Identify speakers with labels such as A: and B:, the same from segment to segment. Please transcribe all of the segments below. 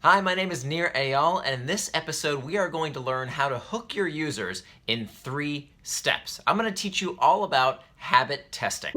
A: Hi, my name is Nir Eyal, and in this episode we are going to learn how to hook your users in 3 steps. I'm going to teach you all about habit testing.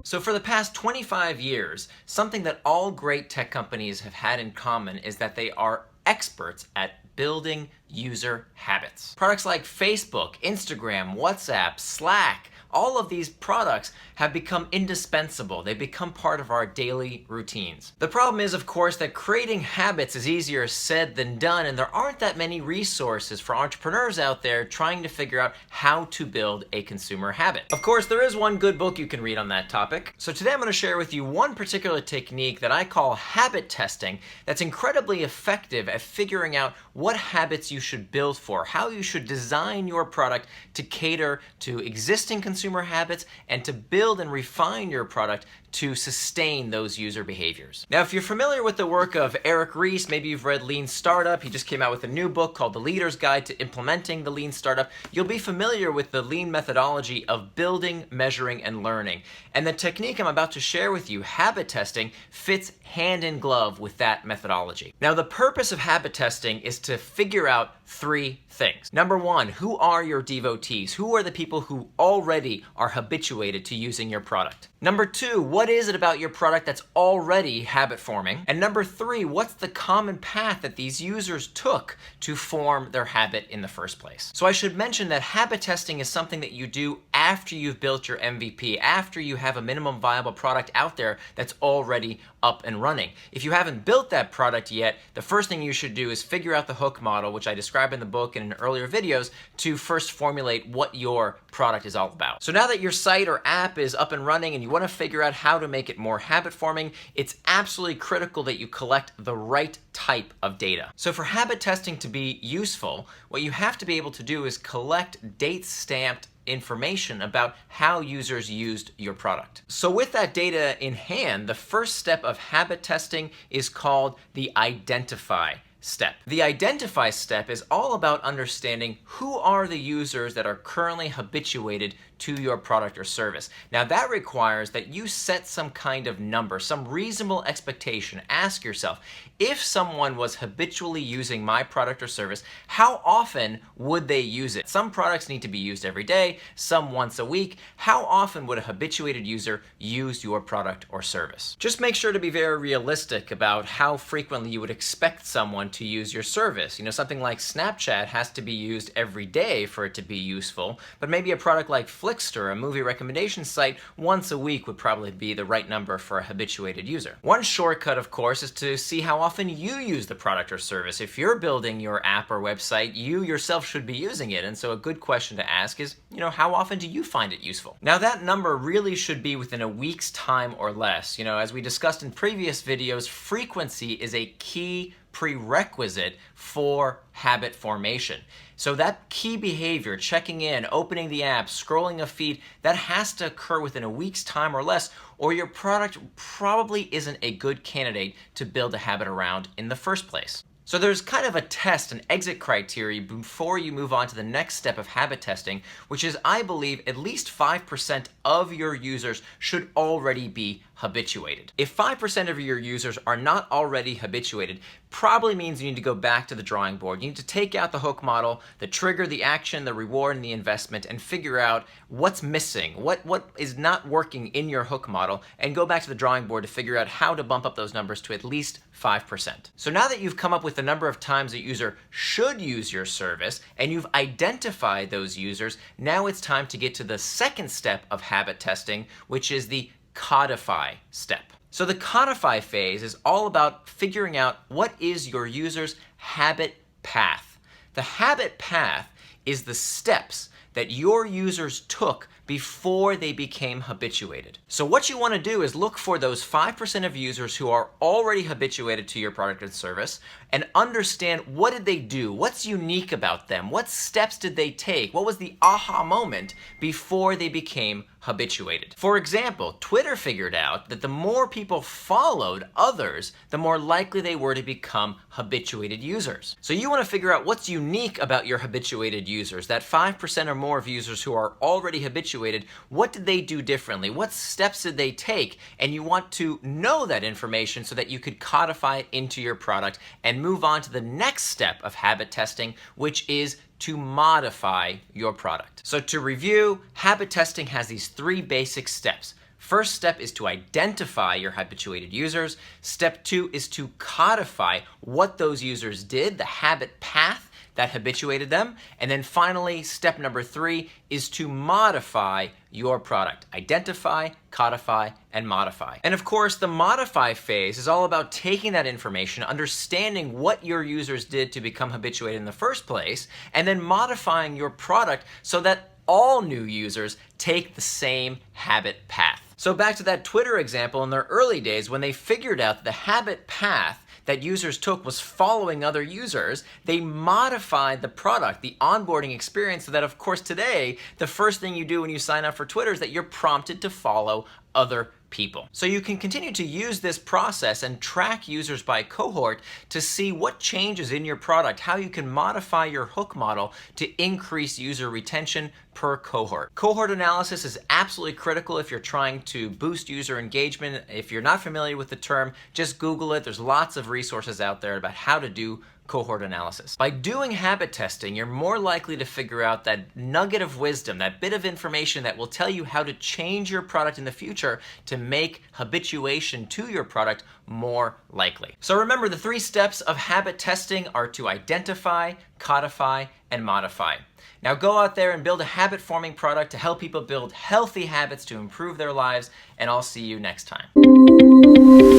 A: So for the past 25 years, something that all great tech companies have had in common is that they are experts at building user habits. Products like Facebook, Instagram, WhatsApp, Slack, all of these products have become indispensable. They become part of our daily routines. The problem is, of course, that creating habits is easier said than done, and there aren't that many resources for entrepreneurs out there trying to figure out how to build a consumer habit. Of course, there is one good book you can read on that topic. So today I'm going to share with you one particular technique that I call habit testing that's incredibly effective at figuring out what habits you should build for, how you should design your product to cater to existing consumer habits and to build and refine your product to sustain those user behaviors. Now, if you're familiar with the work of Eric Ries, maybe you've read Lean Startup. He just came out with a new book called The Leader's Guide to Implementing the Lean Startup. You'll be familiar with the lean methodology of building, measuring, and learning. And the technique I'm about to share with you, habit testing, fits hand in glove with that methodology. Now, the purpose of habit testing is to figure out 3 things. Number 1, who are your devotees? Who are the people who already are habituated to using your product? Number 2, what is it about your product that's already habit forming? And number 3, what's the common path that these users took to form their habit in the first place? So I should mention that habit testing is something that you do after you've built your MVP, after you have a minimum viable product out there that's already up and running. If you haven't built that product yet, the first thing you should do is figure out the hook model, which I describe in the book and in earlier videos, to first formulate what your product is all about. So now that your site or app is up and running and you want to figure out how to make it more habit forming, it's absolutely critical that you collect the right type of data. So for habit testing to be useful, what you have to be able to do is collect date-stamped information about how users used your product. So with that data in hand, the first step of habit testing is called the identify step. The identify step is all about understanding who are the users that are currently habituated to your product or service. Now that requires that you set some kind of number, some reasonable expectation. Ask yourself, if someone was habitually using my product or service, how often would they use it? Some products need to be used every day, some once a week. How often would a habituated user use your product or service? Just make sure to be very realistic about how frequently you would expect someone to use your service. You know, something like Snapchat has to be used every day for it to be useful, but maybe a product like Flickster, a movie recommendation site, once a week would probably be the right number for a habituated user. One shortcut, of course, is to see how often you use the product or service. If you're building your app or website, you yourself should be using it, and so a good question to ask is, how often do you find it useful? Now that number really should be within a week's time or less. As we discussed in previous videos, frequency is a key prerequisite for habit formation. So that key behavior, checking in, opening the app, scrolling a feed, that has to occur within a week's time or less, or your product probably isn't a good candidate to build a habit around in the first place. So there's kind of a test, an exit criteria before you move on to the next step of habit testing, which is, I believe, at least 5% of your users should already be habituated. If 5% of your users are not already habituated, probably means you need to go back to the drawing board. You need to take out the hook model, the trigger, the action, the reward, and the investment, and figure out what's missing, what is not working in your hook model, and go back to the drawing board to figure out how to bump up those numbers to at least 5%. So now that you've come up with the number of times a user should use your service, and you've identified those users, now it's time to get to the second step of habit testing, which is the codify step. So the codify phase is all about figuring out what is your user's habit path. The habit path is the steps that your users took before they became habituated. So what you want to do is look for those 5% of users who are already habituated to your product and service and understand, what did they do? What's unique about them? What steps did they take? What was the aha moment before they became habituated? For example, Twitter figured out that the more people followed others, the more likely they were to become habituated users. So you want to figure out what's unique about your habituated users, that 5% or more of users who are already habituated habituated, what did they do differently? What steps did they take? And you want to know that information so that you could codify it into your product and move on to the next step of habit testing, which is to modify your product. So to review, habit testing has these 3 basic steps. First step is to identify your habituated users. Step 2 is to codify what those users did, the habit path that habituated them. And then finally, step number 3 is to modify your product. Identify, codify, and modify. And of course, the modify phase is all about taking that information, understanding what your users did to become habituated in the first place, and then modifying your product so that all new users take the same habit path. So back to that Twitter example, in their early days, when they figured out that the habit path that users took was following other users, they modified the product, the onboarding experience, so that of course today, the first thing you do when you sign up for Twitter is that you're prompted to follow other people. So you can continue to use this process and track users by cohort to see what changes in your product, how you can modify your hook model to increase user retention per cohort. Cohort analysis is absolutely critical if you're trying to boost user engagement. If you're not familiar with the term, just Google it. There's lots of resources out there about how to do cohort analysis. By doing habit testing, you're more likely to figure out that nugget of wisdom, that bit of information that will tell you how to change your product in the future to make habituation to your product more likely. So remember, the 3 steps of habit testing are to identify, codify, and modify. Now go out there and build a habit-forming product to help people build healthy habits to improve their lives, and I'll see you next time.